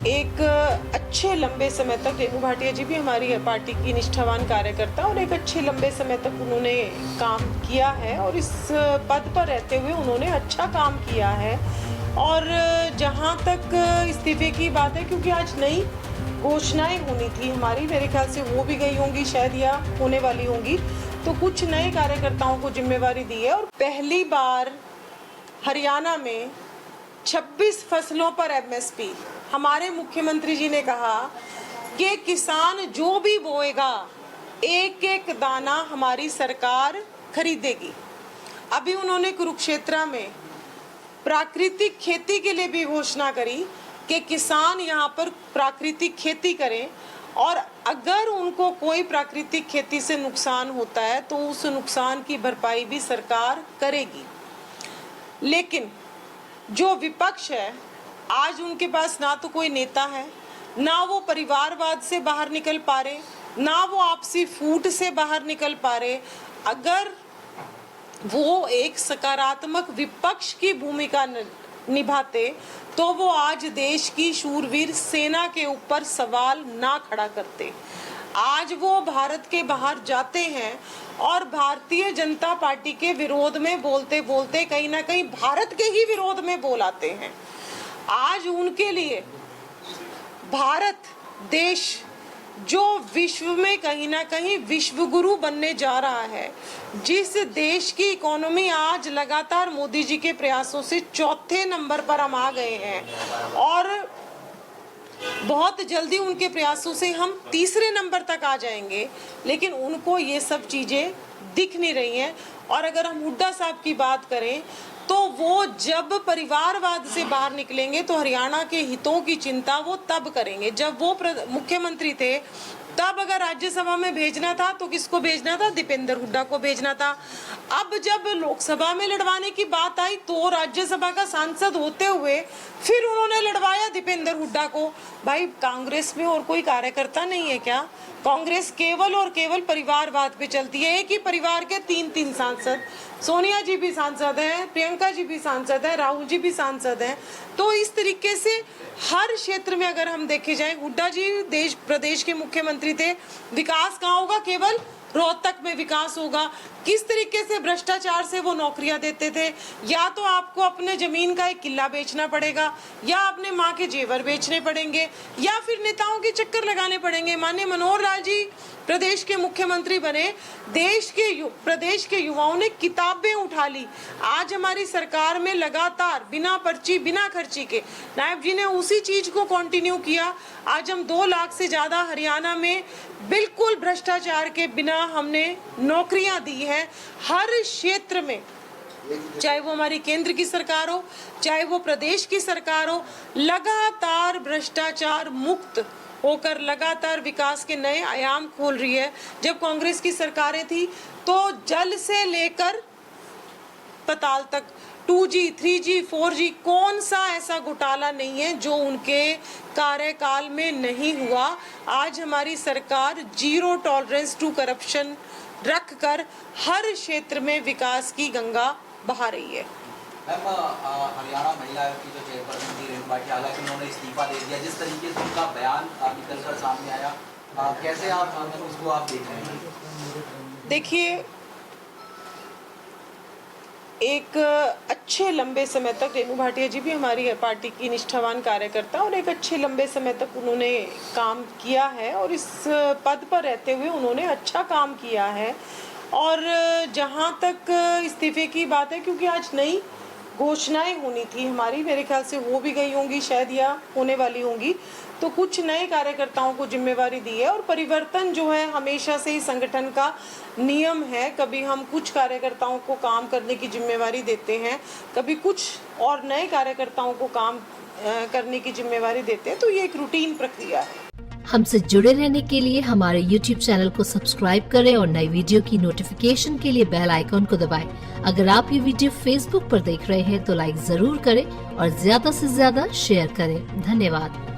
एक अच्छे लंबे समय तक रेणु भाटिया जी भी हमारी पार्टी की निष्ठावान कार्यकर्ता और एक अच्छे लंबे समय तक उन्होंने काम किया है और इस पद पर रहते हुए उन्होंने अच्छा काम किया है। और जहां तक इस्तीफे की बात है, क्योंकि आज नई घोषणाएं होनी थी हमारी, मेरे ख्याल से हो भी गई होंगी शायद या होने वाली होंगी, तो कुछ नए कार्यकर्ताओं को जिम्मेवारी दी है। और पहली बार हरियाणा में 26 फसलों पर एमएसपी, हमारे मुख्यमंत्री जी ने कहा कि किसान जो भी बोएगा एक एक दाना हमारी सरकार खरीदेगी। अभी उन्होंने कुरुक्षेत्र में प्राकृतिक खेती के लिए भी घोषणा करी कि किसान यहाँ पर प्राकृतिक खेती करें और अगर उनको कोई प्राकृतिक खेती से नुकसान होता है तो उस नुकसान की भरपाई भी सरकार करेगी। लेकिन जो विपक्ष है, आज उनके पास ना तो कोई नेता है, ना वो परिवारवाद से बाहर निकल पा रहे, ना वो आपसी फूट से बाहर निकल पा रहे। अगर वो एक सकारात्मक विपक्ष की भूमिका निभाते तो वो आज देश की शूरवीर सेना के ऊपर सवाल ना खड़ा करते। आज वो भारत के बाहर जाते हैं और भारतीय जनता पार्टी के विरोध में बोलते बोलते कहीं ना कहीं भारत के ही विरोध में बोल आते हैं। आज उनके लिए भारत देश जो विश्व में कहीं ना कहीं विश्व गुरु बनने जा रहा है, जिस देश की इकोनॉमी आज लगातार मोदी जी के प्रयासों से चौथे नंबर पर हम आ गए हैं और बहुत जल्दी उनके प्रयासों से हम तीसरे नंबर तक आ जाएंगे, लेकिन उनको ये सब चीजें दिख नहीं रही हैं। और अगर हम हुड्डा साहब की बात करें तो वो जब परिवारवाद से बाहर निकलेंगे तो हरियाणा के हितों की चिंता वो तब करेंगे। जब वो मुख्यमंत्री थे तब अगर राज्यसभा में भेजना था तो किसको भेजना था? दीपेंद्र हुड्डा को भेजना था। अब जब लोकसभा में लड़वाने की बात आई तो राज्यसभा का सांसद होते हुए फिर उन्होंने लड़वाया दीपेंद्र हुड्डा को। भाई, कांग्रेस में और कोई कार्यकर्ता नहीं है क्या? कांग्रेस केवल और केवल परिवारवाद पे चलती है। एक ही परिवार के तीन सांसद, सोनिया जी भी सांसद हैं, प्रियंका जी भी सांसद हैं, राहुल जी भी सांसद हैं। तो इस तरीके से हर क्षेत्र में अगर हम देखे जाए, हुड्डा जी प्रदेश के मुख्यमंत्री थे, विकास कहाँ होगा? केवल रोहतक में विकास होगा। किस तरीके से भ्रष्टाचार से वो नौकरियां देते थे? या तो आपको अपने जमीन का एक किला बेचना पड़ेगा, या अपने माँ के जेवर बेचने पड़ेंगे, या फिर नेताओं के चक्कर लगाने पड़ेंगे। माननीय मनोहर लाल जी प्रदेश के मुख्यमंत्री बने, प्रदेश के युवाओं ने किताबें उठा ली। आज हमारी सरकार में लगातार बिना पर्ची बिना खर्ची के नायब जी ने उसी चीज को कंटिन्यू किया। आज हम 2 लाख से ज्यादा हरियाणा में बिल्कुल भ्रष्टाचार के बिना हमने नौकरियां दी हैं। हर क्षेत्र में, चाहे वो हमारी केंद्र की सरकार हो, चाहे वो प्रदेश की सरकार हो, लगातार भ्रष्टाचार मुक्त होकर लगातार विकास के नए आयाम खोल रही है। जब कांग्रेस की सरकारें थी तो जल से लेकर पताल तक 2G, 3G, 4G कौन सा ऐसा घोटाला नहीं है जो उनके कार्यकाल में नहीं हुआ। आज हमारी सरकार जीरो टॉलरेंस टू करप्शन रखकर हर क्षेत्र में विकास की गंगा बहा रही है। मैम, हरियाणा महिला आयोग की जो चेयरपर्सन थी रेणु भाटिया, हालांकि उन्होंने इस्तीफा दे दिया, जिस तरीके से उनका बयान निकलकर सामने आया, कैसे आप उसको देख रहे हैं? देखिए, एक अच्छे लंबे समय तक रेणु भाटिया जी भी हमारी पार्टी की निष्ठावान कार्यकर्ता और एक अच्छे लंबे समय तक उन्होंने काम किया है और इस पद पर रहते हुए उन्होंने अच्छा काम किया है। और जहां तक इस्तीफे की बात है, क्योंकि आज नई घोषणाएं होनी थी हमारी, मेरे ख्याल से हो भी गई होंगी शायद या होने वाली होंगी, तो कुछ नए कार्यकर्ताओं को जिम्मेवारी दी है। और परिवर्तन जो है हमेशा से ही संगठन का नियम है। कभी हम कुछ कार्यकर्ताओं को काम करने की जिम्मेवारी देते हैं, कभी कुछ और नए कार्यकर्ताओं को काम करने की जिम्मेवारी देते हैं, तो ये एक रूटीन प्रक्रिया है। हमसे जुड़े रहने के लिए हमारे YouTube चैनल को सब्सक्राइब करें और नई वीडियो की नोटिफिकेशन के लिए बेल आइकॉन को दबाएं। अगर आप ये वीडियो Facebook पर देख रहे हैं तो लाइक जरूर करें और ज्यादा से ज्यादा शेयर करें। धन्यवाद।